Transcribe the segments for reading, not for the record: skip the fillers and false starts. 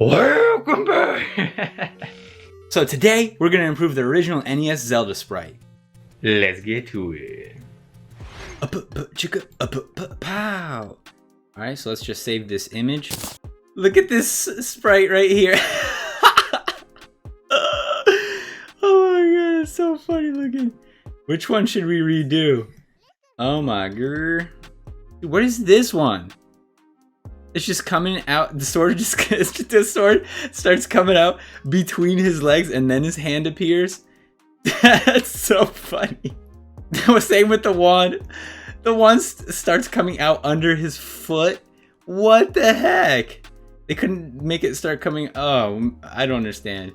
Welcome back! So today, we're going to improve the original NES Zelda sprite. Let's get to it. Pow! Alright, so let's just save this image. Look at this sprite right here. Oh my god, it's so funny looking. Which one should we redo? Oh my god. What is this one? It's just coming out. The sword the sword starts coming out between his legs, and then his hand appears. That's so funny. Same with the wand. The wand starts coming out under his foot. What the heck? They couldn't make it start coming. Oh, I don't understand.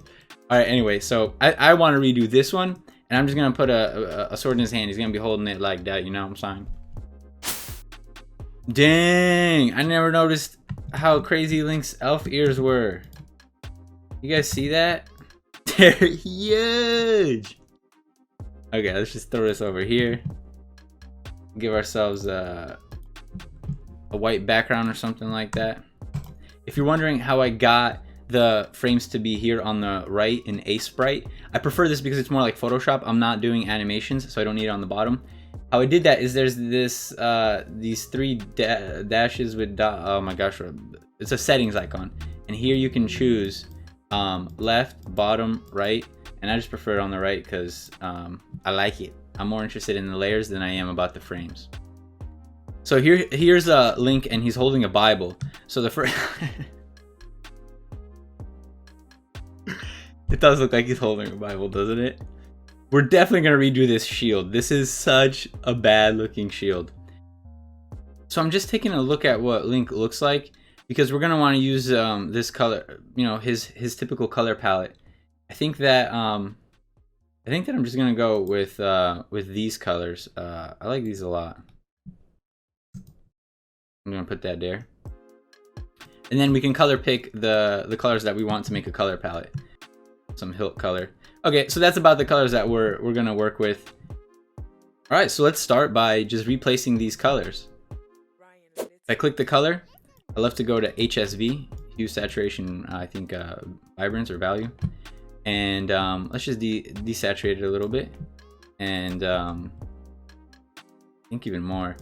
All right. Anyway, so I want to redo this one, and I'm just gonna put a sword in his hand. He's gonna be holding it like that. You know what I'm saying? Dang, I never noticed how crazy Link's elf ears were. You guys see that? They're huge. Okay, let's just throw this over here. Give ourselves a white background or something like that. If you're wondering how I got the frames to be here on the right in a sprite, I prefer this because it's more like Photoshop. I'm not doing animations, so I don't need it on the bottom. How I did that is there's this these three dashes with oh my gosh, it's a settings icon, and here you can choose left, bottom, right, and I just prefer it on the right because I like it. I'm more interested in the layers than I am about the frames. So here's a Link, and he's holding a Bible. So the first it does look like he's holding a Bible, doesn't it? We're definitely going to redo this shield. This is such a bad looking shield. So I'm just taking a look at what Link looks like, because we're going to want to use this color, you know, his typical color palette. I think that I'm just going to go with these colors. I like these a lot. I'm going to put that there. And then we can color pick the colors that we want to make a color palette. Some hilt color. Okay, so that's about the colors that we're gonna work with. All right, so let's start by just replacing these colors. If I click the color, I love to go to HSV, hue, saturation, I think vibrance or value, and let's just desaturate it a little bit, and I think even more,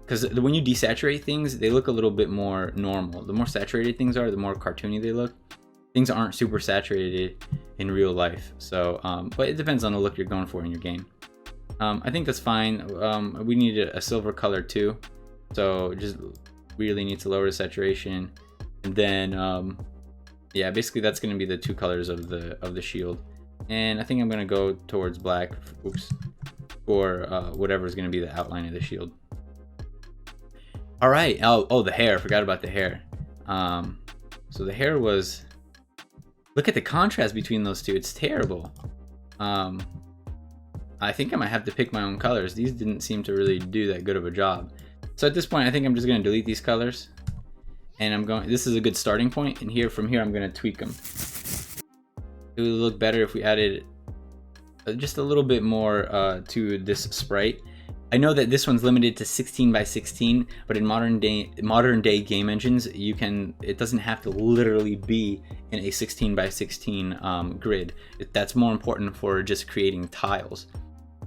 because when you desaturate things, they look a little bit more normal. The more saturated things are, the more cartoony they look. Things aren't super saturated in real life, so but it depends on the look you're going for in your game. I think that's fine. We need a silver color too, so just really need to lower the saturation, and then yeah, basically that's going to be the two colors of the shield. And I think I'm going to go towards black, or whatever is going to be the outline of the shield. All right. Oh, the hair. I forgot about the hair. So the hair was. Look at the contrast between those two. It's terrible. I think I might have to pick my own colors. These didn't seem to really do that good of a job. So at this point, I think I'm just going to delete these colors. And this is a good starting point. And from here, I'm going to tweak them. It would look better if we added just a little bit more to this sprite. I know that this one's limited to 16 by 16, but in modern day game engines, it doesn't have to literally be in a 16 by 16 grid. That's more important for just creating tiles.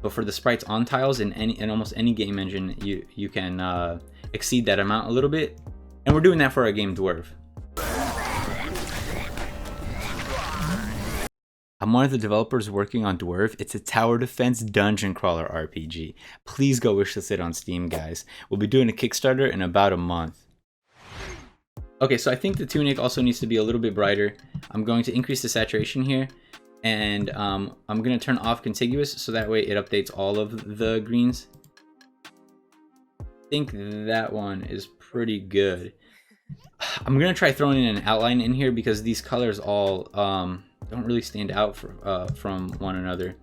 But for the sprites on tiles in almost any game engine, you can exceed that amount a little bit, and we're doing that for our game Dwarf. I'm one of the developers working on Dwarf. It's a tower defense dungeon crawler RPG. Please go wishlist it on Steam, guys. We'll be doing a Kickstarter in about a month. Okay, so I think the tunic also needs to be a little bit brighter. I'm going to increase the saturation here, and I'm going to turn off contiguous so that way it updates all of the greens. I think that one is pretty good. I'm going to try throwing in an outline in here because these colors all don't really stand out from one another.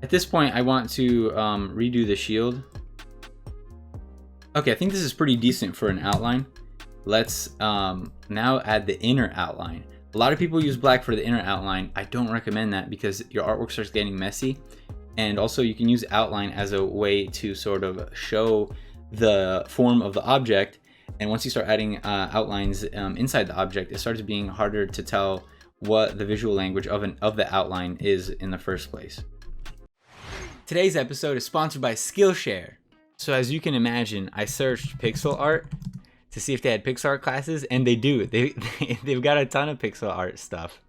At this point, I want to redo the shield. Okay, I think this is pretty decent for an outline. Let's now add the inner outline. A lot of people use black for the inner outline. I don't recommend that because your artwork starts getting messy. And also you can use outline as a way to sort of show the form of the object. And once you start adding outlines inside the object, it starts being harder to tell what the visual language of the outline is in the first place. Today's episode is sponsored by Skillshare. So as you can imagine, I searched pixel art to see if they had pixel art classes, and they do. They've got a ton of pixel art stuff.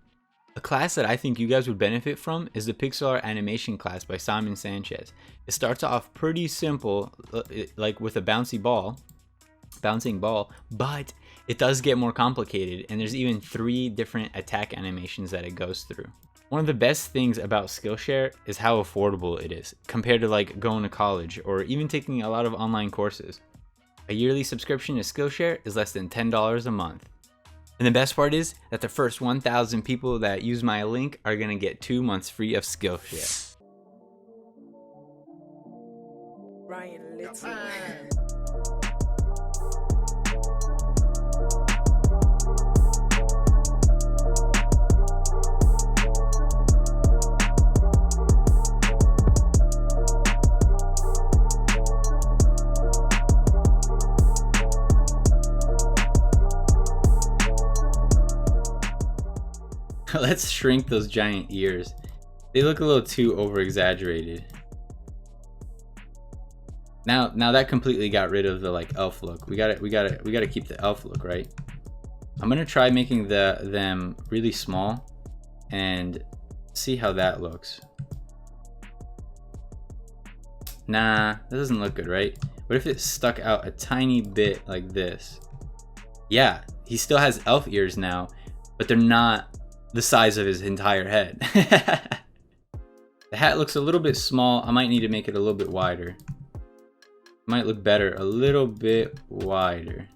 A class that I think you guys would benefit from is the Pixel Art Animation class by Simon Sanchez. It starts off pretty simple, like with a bouncing ball, but it does get more complicated, and there's even 3 different attack animations that it goes through. One of the best things about Skillshare is how affordable it is compared to like going to college or even taking a lot of online courses. A yearly subscription to Skillshare is less than $10 a month. And the best part is that the first 1,000 people that use my link are going to get 2 months free of Skillshare. Ryan Little. Let's shrink those giant ears. They look a little too over exaggerated. Now that completely got rid of the like elf look. We gotta keep the elf look, right? I'm gonna try making them really small and see how that looks. Nah, that doesn't look good, right? What if it stuck out a tiny bit like this? Yeah, he still has elf ears now, but they're not the size of his entire head. The hat looks a little bit small. I might need to make it a little bit wider. Might look better a little bit wider.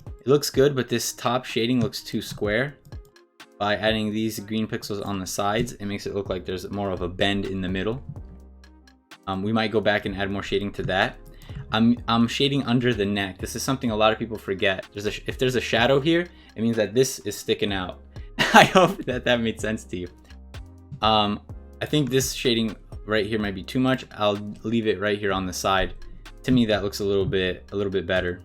It looks good, but this top shading looks too square. By adding these green pixels on the sides, it makes it look like there's more of a bend in the middle. We might go back and add more shading to that. I'm shading under the neck. This is something a lot of people forget. If there's a shadow here, it means that this is sticking out. I hope that made sense to you. I think this shading right here might be too much. I'll leave it right here on the side. To me, that looks a little bit better.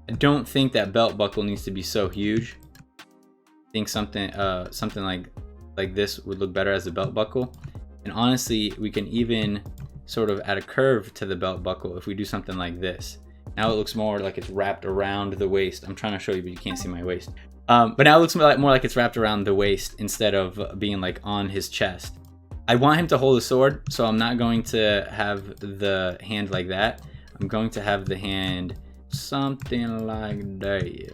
I don't think that belt buckle needs to be so huge. I think something like this would look better as a belt buckle. And honestly, we can even sort of add a curve to the belt buckle if we do something like this. Now it looks more like it's wrapped around the waist. I'm trying to show you, but you can't see my waist. But now it looks more like it's wrapped around the waist instead of being like on his chest. I want him to hold a sword, so I'm not going to have the hand like that. I'm going to have the hand something like that.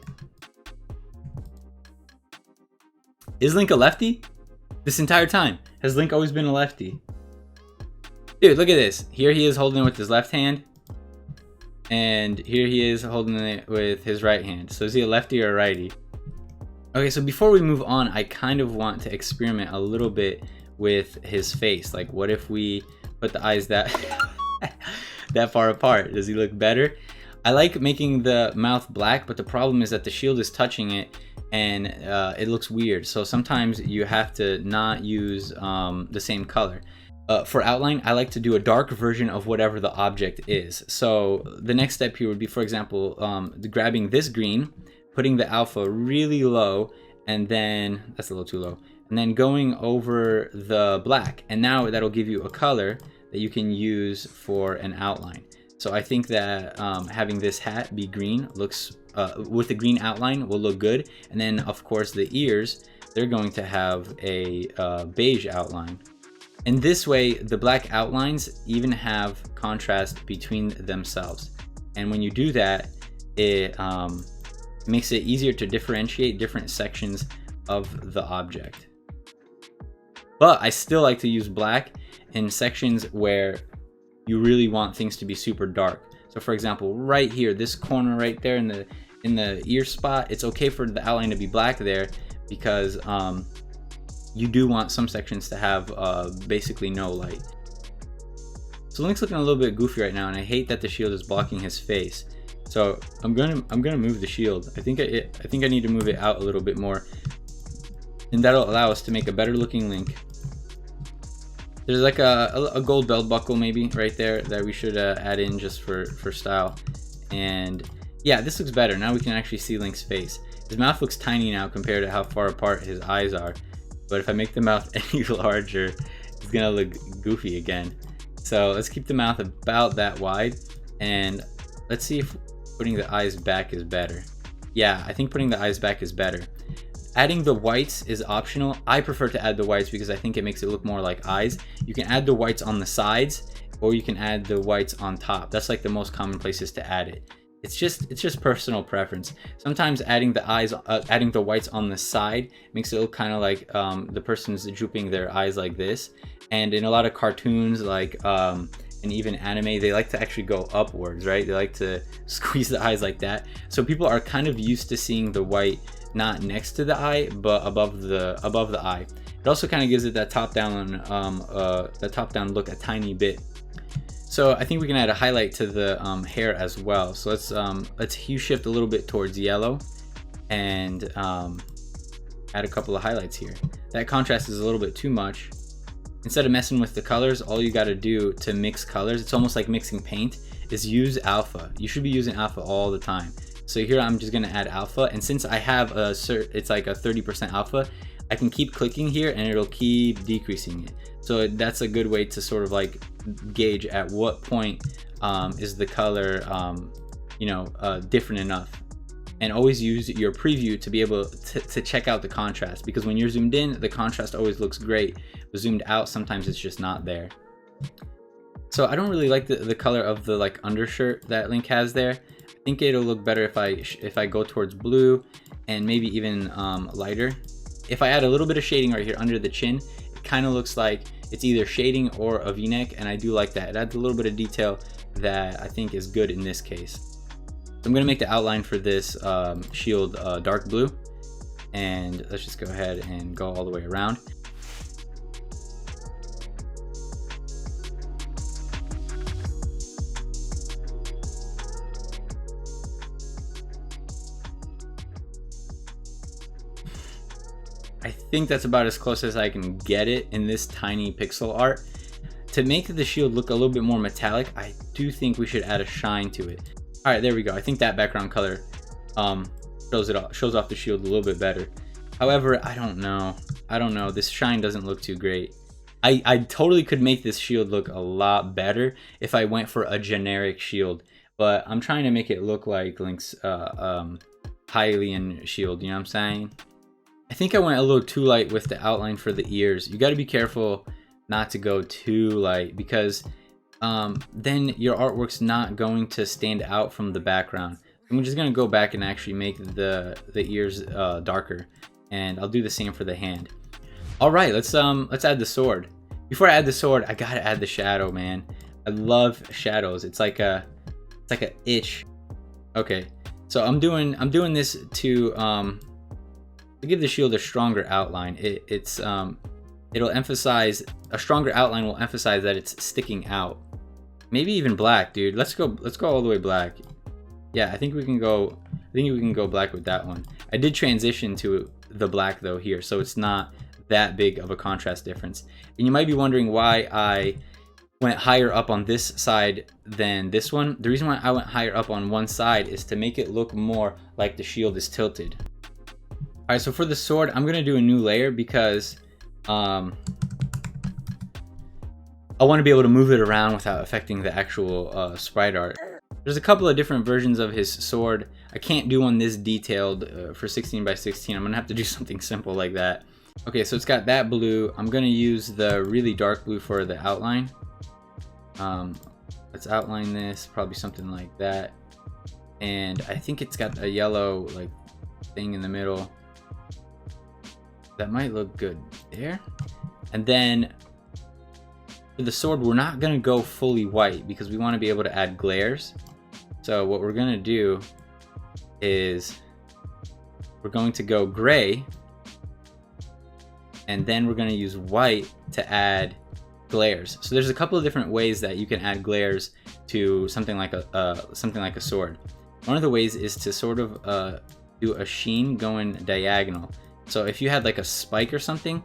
Is Link a lefty? This entire time, has Link always been a lefty? Dude, look at this. Here he is holding it with his left hand, and here he is holding it with his right hand. So is he a lefty or a righty? Okay, so before we move on, I kind of want to experiment a little bit with his face. Like, what if we put the eyes that that far apart? Does he look better? I like making the mouth black, but the problem is that the shield is touching it, and it looks weird. So sometimes you have to not use the same color. For outline, I like to do a dark version of whatever the object is. So the next step here would be, for example, grabbing this green, putting the alpha really low, and then, that's a little too low, and then going over the black. And now that'll give you a color that you can use for an outline. So I think that having this hat be green looks, with the green outline will look good. And then of course the ears, they're going to have a beige outline. And this way, the black outlines even have contrast between themselves. And when you do that, it makes it easier to differentiate different sections of the object. But I still like to use black in sections where you really want things to be super dark. So for example, right here, this corner right there in the ear spot, it's okay for the outline to be black there because you do want some sections to have basically no light. So Link's looking a little bit goofy right now, and I hate that the shield is blocking his face. So I'm gonna move the shield. I think I need to move it out a little bit more, and that'll allow us to make a better looking Link. There's like a gold belt buckle maybe right there that we should add in just for style. And yeah, this looks better. Now we can actually see Link's face. His mouth looks tiny now compared to how far apart his eyes are. But if I make the mouth any larger, it's gonna look goofy again. So let's keep the mouth about that wide, and let's see if putting the eyes back is better. Yeah, I think putting the eyes back is better. Adding the whites is optional. I prefer to add the whites because I think it makes it look more like eyes. You can add the whites on the sides, or you can add the whites on top. That's like the most common places to add it. It's just personal preference. Sometimes adding the whites on the side makes it look kind of like the person's drooping their eyes like this. And in a lot of cartoons, like and even anime, they like to actually go upwards, right? They like to squeeze the eyes like that. So people are kind of used to seeing the white not next to the eye, but above the eye. It also kind of gives it that top down look a tiny bit. So I think we can add a highlight to the hair as well. So let's hue shift a little bit towards yellow, and add a couple of highlights here. That contrast is a little bit too much. Instead of messing with the colors, all you got to do to mix colors, it's almost like mixing paint, is use alpha. You should be using alpha all the time. So here I'm just gonna add alpha, and since I have it's like a 30% alpha, I can keep clicking here and it'll keep decreasing it. So that's a good way to sort of like gauge at what point is the color different enough. And always use your preview to be able to check out the contrast, because when you're zoomed in, the contrast always looks great, but zoomed out, sometimes it's just not there. So I don't really like the color of the like undershirt that Link has there. I think it'll look better if I go towards blue and maybe even lighter. If I add a little bit of shading right here under the chin, it kind of looks like it's either shading or a v-neck, and I do like that. It adds a little bit of detail that I think is good in this case. So I'm gonna make the outline for this shield dark blue, and let's just go ahead and go all the way around. I think that's about as close as I can get it in this tiny pixel art. To make the shield look a little bit more metallic, I do think we should add a shine to it. All right, there we go. I think that background color shows off the shield a little bit better. However, I don't know. This shine doesn't look too great. I totally could make this shield look a lot better if I went for a generic shield, but I'm trying to make it look like Link's Hylian shield, you know what I'm saying? I think I went a little too light with the outline for the ears. You got to be careful not to go too light, because then your artwork's not going to stand out from the background. I'm just gonna go back and actually make the ears darker, and I'll do the same for the hand. All right, let's add the sword. Before I add the sword, I gotta add the shadow, man. I love shadows. It's like a itch. Okay, so I'm doing this to give the shield a stronger outline. It'll emphasize, a stronger outline will emphasize that it's sticking out. Maybe even black, dude. Let's go all the way black. Yeah, I think we can go black with that one. I did transition to the black though here, so it's not that big of a contrast difference. And you might be wondering why I went higher up on this side than this one. The reason why I went higher up on one side is to make it look more like the shield is tilted. Alright, so for the sword, I'm going to do a new layer because I want to be able to move it around without affecting the actual sprite art. There's a couple of different versions of his sword. I can't do one this detailed for 16 by 16. I'm going to have to do something simple like that. Okay, so it's got that blue. I'm going to use the really dark blue for the outline. Let's outline this, probably something like that. And I think it's got a yellow like thing in the middle. That might look good there. And then for the sword, we're not going to go fully white because we want to be able to add glares. So what we're going to do is we're going to go gray, and then we're going to use white to add glares. So there's a couple of different ways that you can add glares to something like a sword. One of the ways is to sort of do a sheen going diagonal. So if you had like a spike or something,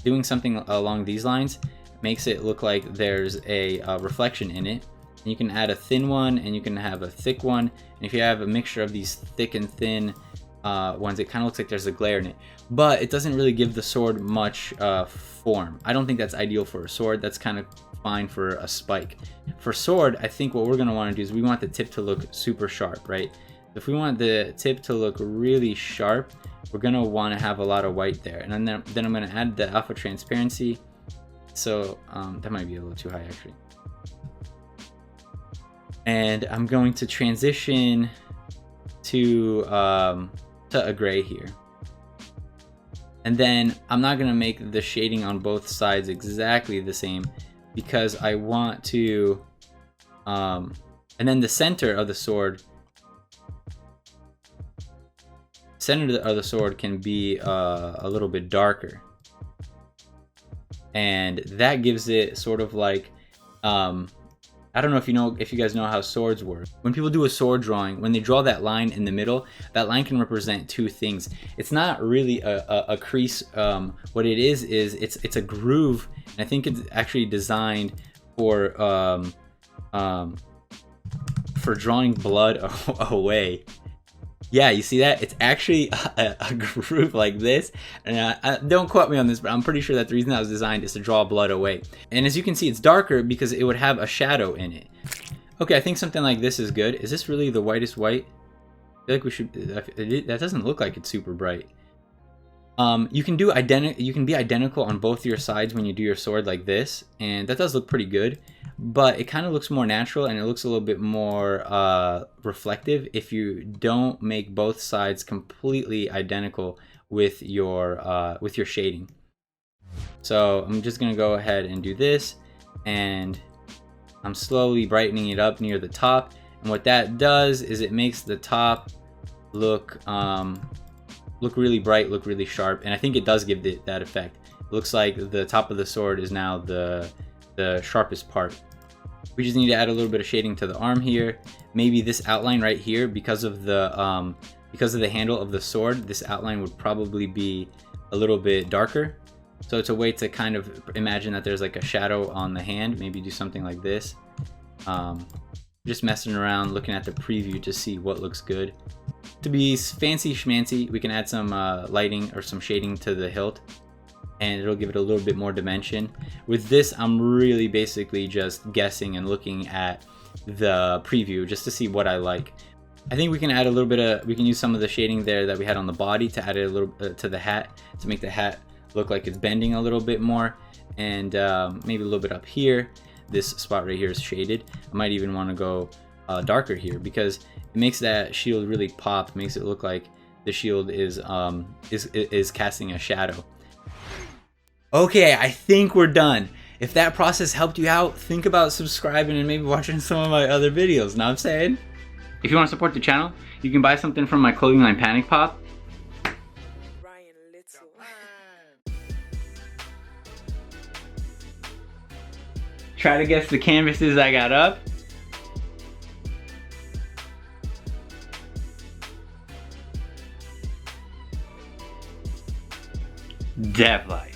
doing something along these lines makes it look like there's a reflection in it. And you can add a thin one and you can have a thick one. And if you have a mixture of these thick and thin ones, it kind of looks like there's a glare in it. But it doesn't really give the sword much form. I don't think that's ideal for a sword. That's kind of fine for a spike. For sword, I think what we're going to want to do is we want the tip to look super sharp, right? If we want the tip to look really sharp, we're going to want to have a lot of white there. And then I'm going to add the alpha transparency. So that might be a little too high actually. And I'm going to transition to a gray here. And then I'm not going to make the shading on both sides exactly the same because I want to, and then the center of the sword, can be a little bit darker. And that gives it sort of like, I don't know if you guys know how swords work. When people do a sword drawing, when they draw that line in the middle, that line can represent two things. It's not really a crease. What it is it's a groove. And I think it's actually designed for drawing blood away. Yeah, you see that? It's actually a groove like this. And don't quote me on this, but I'm pretty sure that the reason that was designed is to draw blood away. And as you can see, it's darker because it would have a shadow in it. Okay, I think something like this is good. Is this really the whitest white? I feel like we should... That doesn't look like it's super bright. You can be identical on both your sides when you do your sword like this. And that does look pretty good. But it kind of looks more natural and it looks a little bit more reflective if you don't make both sides completely identical with your shading. So I'm just gonna go ahead and do this, and I'm slowly brightening it up near the top. And what that does is it makes the top look really bright, look really sharp, and I think it does give that effect. It looks like the top of the sword is now the sharpest part. We just need to add a little bit of shading to the arm here. Maybe this outline right here, because of the handle of the sword, this outline would probably be a little bit darker. So it's a way to kind of imagine that there's like a shadow on the hand. Maybe do something like this. Just messing around, looking at the preview to see what looks good. To be fancy schmancy, we can add some lighting or some shading to the hilt, and it'll give it a little bit more dimension. With this, I'm really basically just guessing and looking at the preview just to see what I like. I think we can add a little bit of, we can use some of the shading there that we had on the body to add it a little to the hat, to make the hat look like it's bending a little bit more, and maybe a little bit up here. This spot right here is shaded. I might even want to go darker here because it makes that shield really pop, makes it look like the shield is casting a shadow. Okay, I think we're done. If that process helped you out, think about subscribing and maybe watching some of my other videos. Know what I'm saying? If you want to support the channel, you can buy something from my clothing line Panic Pop. Try to guess the canvases I got up. Dev Life.